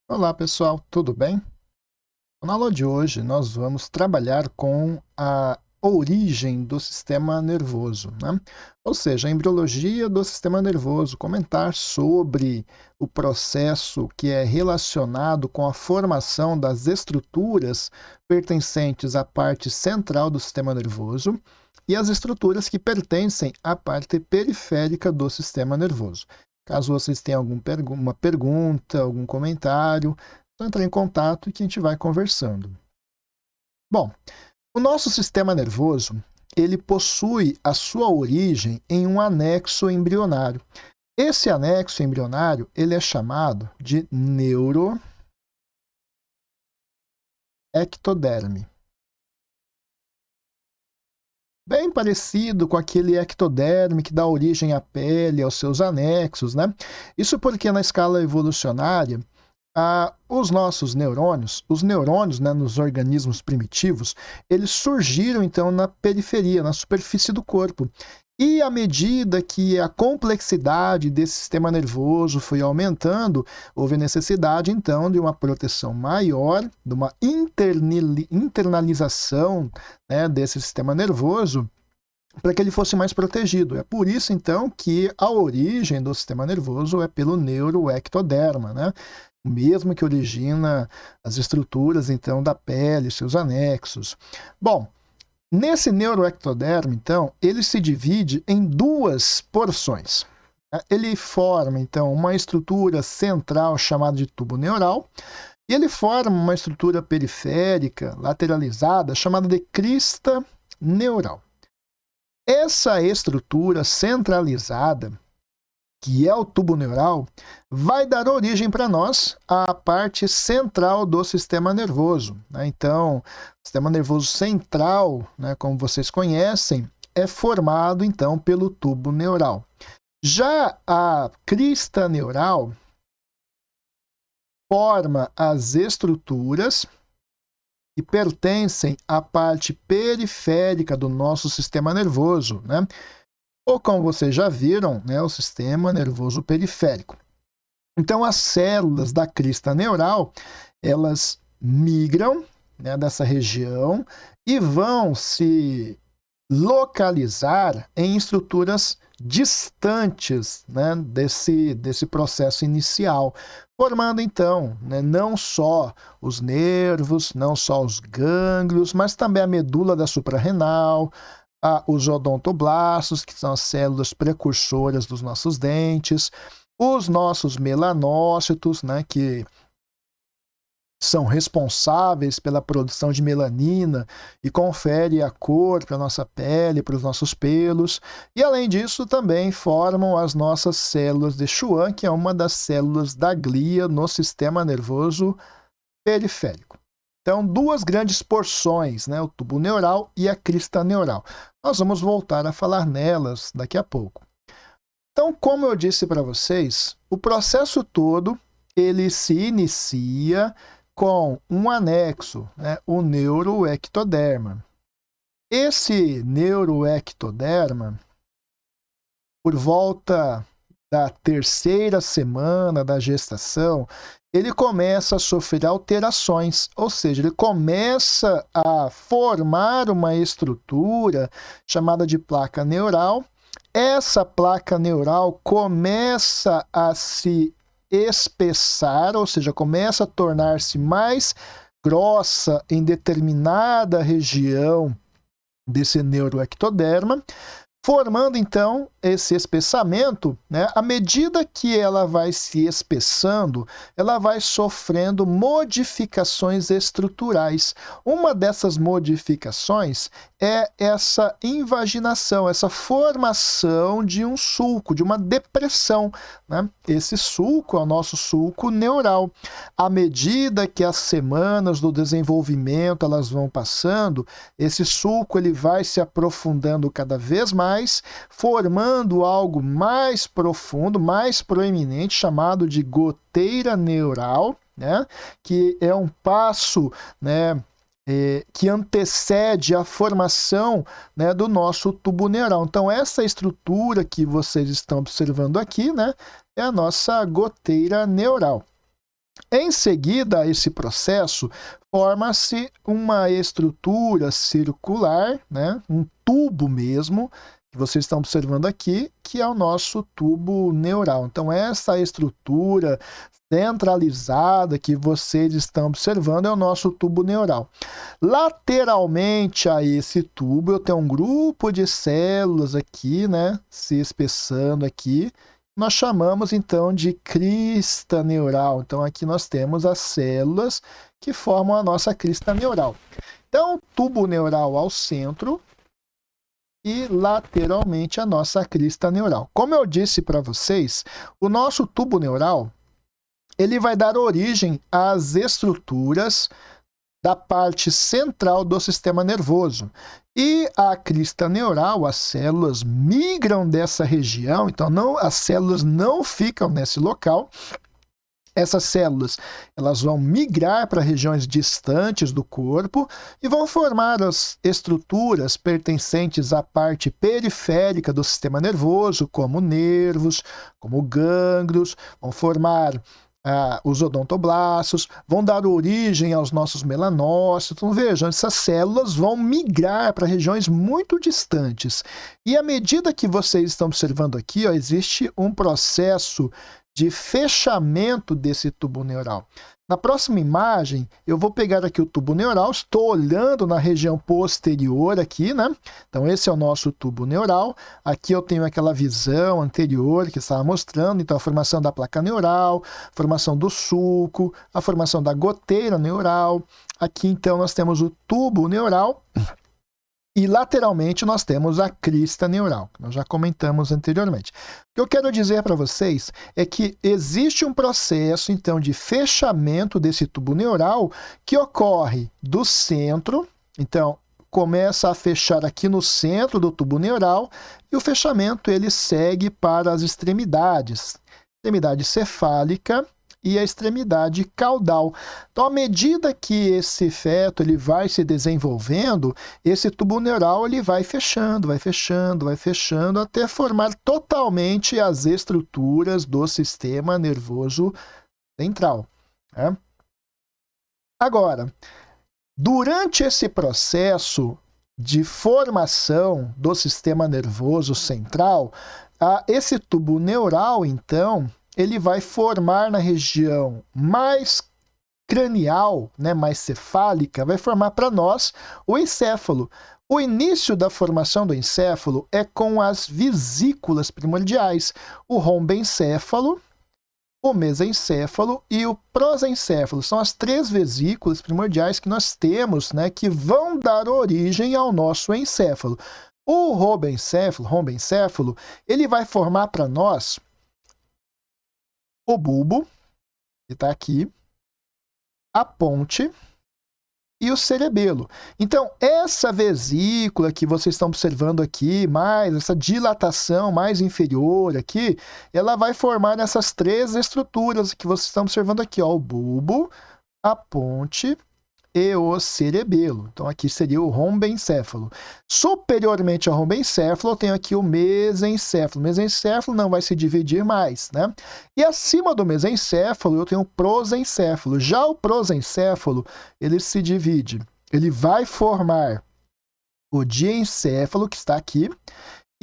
Olá pessoal, tudo bem? Na aula de hoje nós vamos trabalhar com a origem do sistema nervoso, né? Ou seja, a embriologia do sistema nervoso, comentar sobre o processo que é relacionado com a formação das estruturas pertencentes à parte central do sistema nervoso e as estruturas que pertencem à parte periférica do sistema nervoso. Caso vocês tenham alguma pergunta, algum comentário, só entrar em contato e que a gente vai conversando. Bom, o nosso sistema nervoso, ele possui a sua origem em um anexo embrionário. Esse anexo embrionário, ele é chamado de neuroectoderme. Bem parecido com aquele ectoderme que dá origem à pele, aos seus anexos, né? Isso porque na escala evolucionária, os nossos neurônios, os neurônios, né, nos organismos primitivos, eles surgiram então na periferia, na superfície do corpo. E à medida que a complexidade desse sistema nervoso foi aumentando, houve necessidade então de uma proteção maior, de uma internalização, né, desse sistema nervoso para que ele fosse mais protegido. É por isso, então, que a origem do sistema nervoso é pelo neuroectoderma, né? O mesmo que origina as estruturas, então, da pele, seus anexos. Bom, nesse neuroectoderma, então, ele se divide em duas porções. Ele forma, então, uma estrutura central chamada de tubo neural, e ele forma uma estrutura periférica, lateralizada, chamada de crista neural. Essa estrutura centralizada, que é o tubo neural, vai dar origem para nós à parte central do sistema nervoso, né? Então, o sistema nervoso central, né, como vocês conhecem, é formado então pelo tubo neural. Já a crista neural forma as estruturas que pertencem à parte periférica do nosso sistema nervoso, né? Ou como vocês já viram, né, o sistema nervoso periférico. Então, as células da crista neural, elas migram, né, dessa região e vão se localizar em estruturas distantes, né, desse processo inicial, formando então, né, não só os nervos, não só os gânglios, mas também a medula da suprarrenal, os odontoblastos, que são as células precursoras dos nossos dentes, os nossos melanócitos, né, que são responsáveis pela produção de melanina e confere a cor para a nossa pele, para os nossos pelos. E além disso, também formam as nossas células de Schwann, que é uma das células da glia no sistema nervoso periférico. Então, duas grandes porções, né, o tubo neural e a crista neural. Nós vamos voltar a falar nelas daqui a pouco. Então, como eu disse para vocês, o processo todo ele se inicia com um anexo, né, o neuroectoderma. Esse neuroectoderma, por volta da terceira semana da gestação, ele começa a sofrer alterações, ou seja, ele começa a formar uma estrutura chamada de placa neural. Essa placa neural começa a se espessar, ou seja, começa a tornar-se mais grossa em determinada região desse neuroectoderma, formando então esse espessamento, né? À medida que ela vai se espessando, ela vai sofrendo modificações estruturais. Uma dessas modificações é essa invaginação, essa formação de um sulco, de uma depressão, né? Esse sulco é o nosso sulco neural. À medida que as semanas do desenvolvimento elas vão passando, esse sulco ele vai se aprofundando cada vez mais, formando algo mais profundo, mais proeminente, chamado de goteira neural, né? Que é um passo, né, que antecede a formação, né, do nosso tubo neural. Então, essa estrutura que vocês estão observando aqui, né, é a nossa goteira neural. Em seguida a esse processo, forma-se uma estrutura circular, né? Um tubo mesmo, que vocês estão observando aqui, que é o nosso tubo neural. Então, essa estrutura centralizada que vocês estão observando é o nosso tubo neural. Lateralmente a esse tubo, eu tenho um grupo de células aqui, né? Se espessando aqui. Nós chamamos então de crista neural. Então aqui nós temos as células que formam a nossa crista neural. Então, tubo neural ao centro e lateralmente a nossa crista neural. Como eu disse para vocês, o nosso tubo neural ele vai dar origem às estruturas da parte central do sistema nervoso. E a crista neural, as células migram dessa região, então as células não ficam nesse local. Essas células elas vão migrar para regiões distantes do corpo e vão formar as estruturas pertencentes à parte periférica do sistema nervoso, como nervos, como gânglios, vão formar os odontoblastos, vão dar origem aos nossos melanócitos. Então, vejam, essas células vão migrar para regiões muito distantes. E à medida que vocês estão observando aqui, ó, existe um processo de fechamento desse tubo neural. Na próxima imagem, eu vou pegar aqui o tubo neural, estou olhando na região posterior aqui, né? Então, esse é o nosso tubo neural. Aqui eu tenho aquela visão anterior que estava mostrando, então, a formação da placa neural, formação do sulco, a formação da goteira neural. Aqui, então, nós temos o tubo neural. E lateralmente nós temos a crista neural, que nós já comentamos anteriormente. O que eu quero dizer para vocês é que existe um processo, então, de fechamento desse tubo neural que ocorre do centro, então, começa a fechar aqui no centro do tubo neural e o fechamento ele segue para as extremidades. Extremidade cefálica e a extremidade caudal. Então, à medida que esse feto ele vai se desenvolvendo, esse tubo neural ele vai fechando, até formar totalmente as estruturas do sistema nervoso central. Né? Agora, durante esse processo de formação do sistema nervoso central, esse tubo neural, então, ele vai formar na região mais cranial, né, mais cefálica, vai formar para nós o encéfalo. O início da formação do encéfalo é com as vesículas primordiais, o rombencéfalo, o mesencéfalo e o prosencéfalo. São as três vesículas primordiais que nós temos, né, que vão dar origem ao nosso encéfalo. O rombencéfalo, ele vai formar para nós o bulbo, que está aqui, a ponte e o cerebelo. Então, essa vesícula que vocês estão observando aqui, mais essa dilatação mais inferior aqui, ela vai formar essas três estruturas que vocês estão observando aqui, ó, o bulbo, a ponte e o cerebelo. Então, aqui seria o rombencéfalo. Superiormente ao rombencéfalo, eu tenho aqui o mesencéfalo. O mesencéfalo não vai se dividir mais, né? E acima do mesencéfalo, eu tenho o prosencéfalo. Já o prosencéfalo, ele se divide. Ele vai formar o diencéfalo, que está aqui,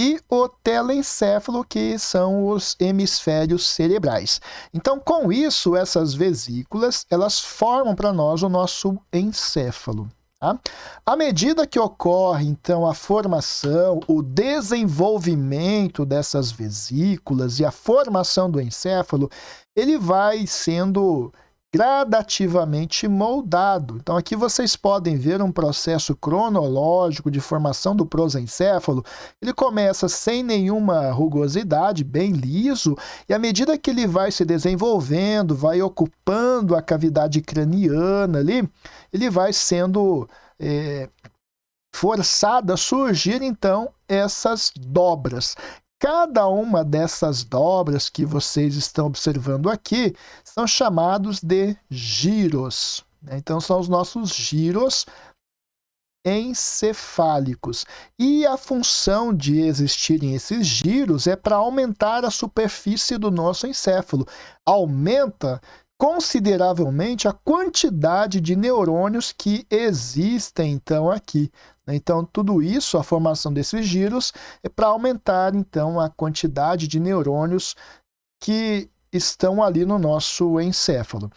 e o telencéfalo, que são os hemisférios cerebrais. Então, com isso, essas vesículas, elas formam para nós o nosso encéfalo. Tá? À medida que ocorre, então, a formação, o desenvolvimento dessas vesículas e a formação do encéfalo, ele vai sendo gradativamente moldado. Então, aqui vocês podem ver um processo cronológico de formação do prosencéfalo. Ele começa sem nenhuma rugosidade, bem liso, e à medida que ele vai se desenvolvendo, vai ocupando a cavidade craniana ali, ele vai sendo forçado a surgir, então, essas dobras. Cada uma dessas dobras que vocês estão observando aqui são chamados de giros. Então, são os nossos giros encefálicos. E a função de existirem esses giros é para aumentar a superfície do nosso encéfalo. Aumenta consideravelmente a quantidade de neurônios que existem, então, aqui. Então, tudo isso, a formação desses giros, é para aumentar, então, a quantidade de neurônios que estão ali no nosso encéfalo.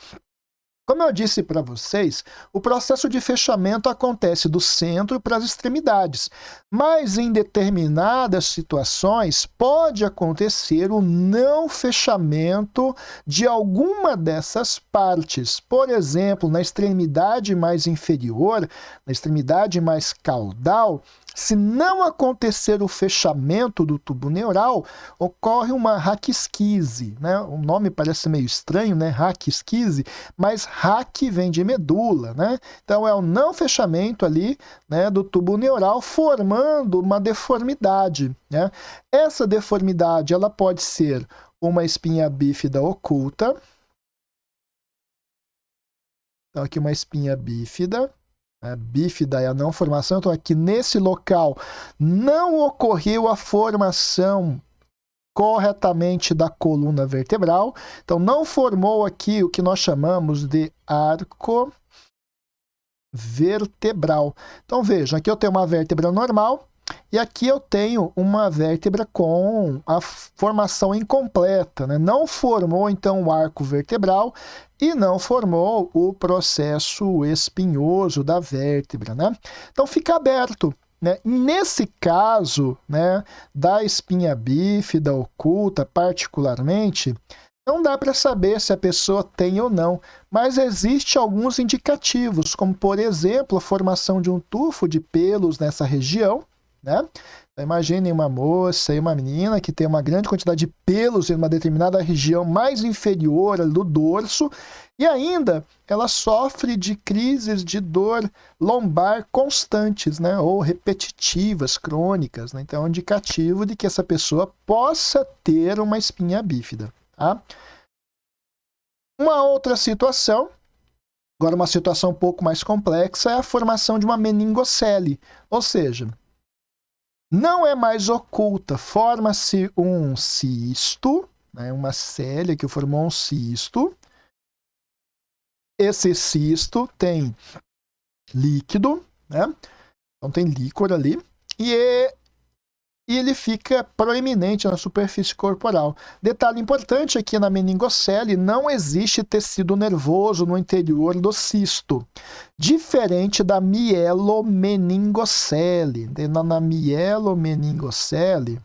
Como eu disse para vocês, o processo de fechamento acontece do centro para as extremidades, mas em determinadas situações pode acontecer o não fechamento de alguma dessas partes. Por exemplo, na extremidade mais inferior, na extremidade mais caudal, se não acontecer o fechamento do tubo neural, ocorre uma raquisquise, né? O nome parece meio estranho, né? Raquisquise, mas raque vem de medula, né? Então é o não fechamento ali, né, do tubo neural, formando uma deformidade, né? Essa deformidade ela pode ser uma espinha bífida oculta. Então aqui uma espinha bífida. Bífida é a não formação, então aqui nesse local não ocorreu a formação corretamente da coluna vertebral, então não formou aqui o que nós chamamos de arco vertebral. Então vejam, aqui eu tenho uma vértebra normal e aqui eu tenho uma vértebra com a formação incompleta, né? Não formou então o arco vertebral e não formou o processo espinhoso da vértebra, né? Então fica aberto, né? Nesse caso, né, da espinha bífida oculta particularmente, não dá para saber se a pessoa tem ou não, mas existem alguns indicativos, como por exemplo a formação de um tufo de pelos nessa região, né? Então, imaginem uma moça e uma menina que tem uma grande quantidade de pelos em uma determinada região mais inferior do dorso e ainda ela sofre de crises de dor lombar constantes, né? Ou repetitivas, crônicas, né? Então é um indicativo de que essa pessoa possa ter uma espinha bífida. Tá? Uma outra situação, agora uma situação um pouco mais complexa, é a formação de uma meningocele, ou seja, não é mais oculta, forma-se um cisto, né, uma célia que formou um cisto. Esse cisto tem líquido, né? Então tem líquor ali, e ele fica proeminente na superfície corporal. Detalhe importante aqui na meningocele, não existe tecido nervoso no interior do cisto, diferente da mielomeningocele. Na mielomeningocele,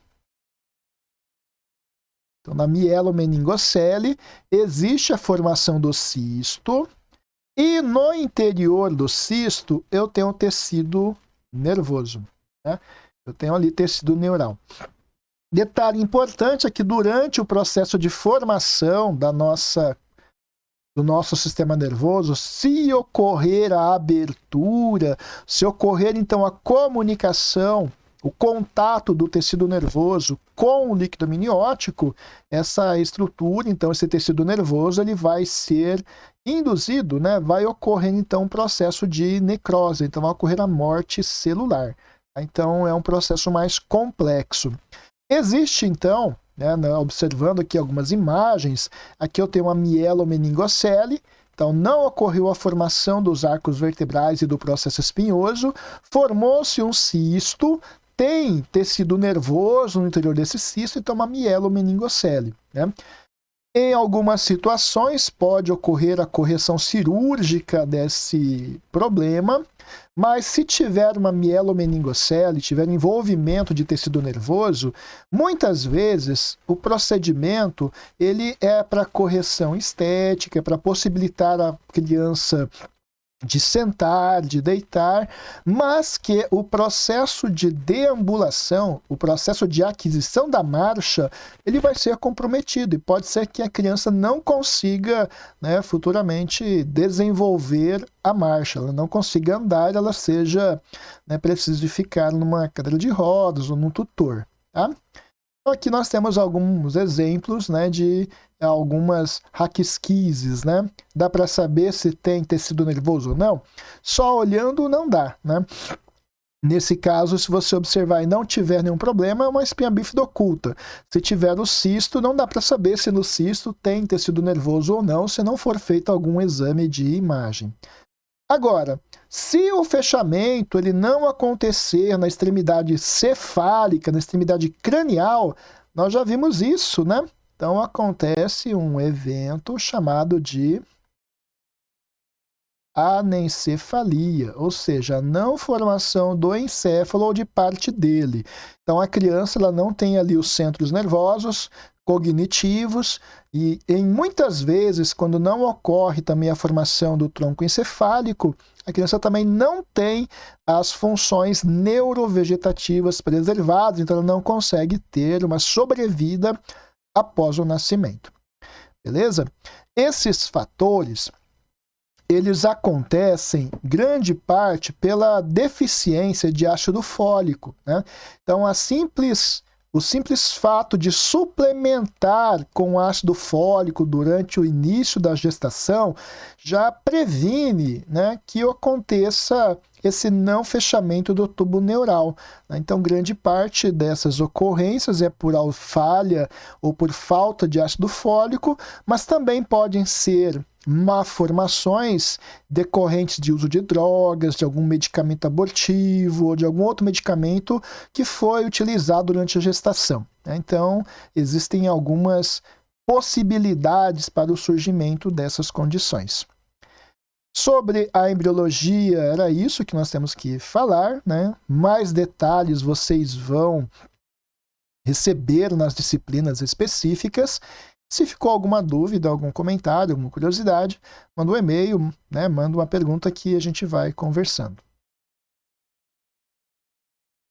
então na mielomeningocele existe a formação do cisto e no interior do cisto eu tenho um tecido nervoso, né? Eu tenho ali tecido neural. Detalhe importante é que durante o processo de formação do nosso sistema nervoso, se ocorrer a abertura, se ocorrer então a comunicação, o contato do tecido nervoso com o líquido amniótico, essa estrutura, então esse tecido nervoso, ele vai ser induzido, né? Vai ocorrer então um processo de necrose, então vai ocorrer a morte celular. Então, é um processo mais complexo. Existe, então, né, observando aqui algumas imagens, aqui eu tenho uma mielomeningocele, então não ocorreu a formação dos arcos vertebrais e do processo espinhoso, formou-se um cisto, tem tecido nervoso no interior desse cisto, então uma mielomeningocele, né? Em algumas situações pode ocorrer a correção cirúrgica desse problema, mas se tiver uma mielomeningocele, tiver envolvimento de tecido nervoso, muitas vezes o procedimento ele é para correção estética, é para possibilitar a criança de sentar, de deitar, mas que o processo de deambulação, o processo de aquisição da marcha, ele vai ser comprometido e pode ser que a criança não consiga, né, futuramente desenvolver a marcha, ela não consiga andar, ela seja, né, precisa de ficar numa cadeira de rodas ou num tutor, tá? Então, aqui nós temos alguns exemplos, né, de algumas raquisquises, né? Dá para saber se tem tecido nervoso ou não? Só olhando não dá, né? Nesse caso, se você observar e não tiver nenhum problema, é uma espinha bífida oculta. Se tiver o cisto, não dá para saber se no cisto tem tecido nervoso ou não, se não for feito algum exame de imagem. Agora, se o fechamento ele não acontecer na extremidade cefálica, na extremidade cranial, nós já vimos isso, né? Então acontece um evento chamado de anencefalia, ou seja, a não formação do encéfalo ou de parte dele. Então a criança ela não tem ali os centros nervosos cognitivos e em muitas vezes quando não ocorre também a formação do tronco encefálico, a criança também não tem as funções neurovegetativas preservadas, então ela não consegue ter uma sobrevida após o nascimento. Beleza? Esses fatores eles acontecem, grande parte, pela deficiência de ácido fólico, né? Então, o simples fato de suplementar com ácido fólico durante o início da gestação já previne, né, que aconteça esse não fechamento do tubo neural. Então, grande parte dessas ocorrências é por falha ou por falta de ácido fólico, mas também podem ser malformações decorrentes de uso de drogas, de algum medicamento abortivo ou de algum outro medicamento que foi utilizado durante a gestação. Então, existem algumas possibilidades para o surgimento dessas condições. Sobre a embriologia, era isso que nós temos que falar, né? Mais detalhes vocês vão receber nas disciplinas específicas. Se ficou alguma dúvida, algum comentário, alguma curiosidade, manda um e-mail, né? Manda uma pergunta que a gente vai conversando.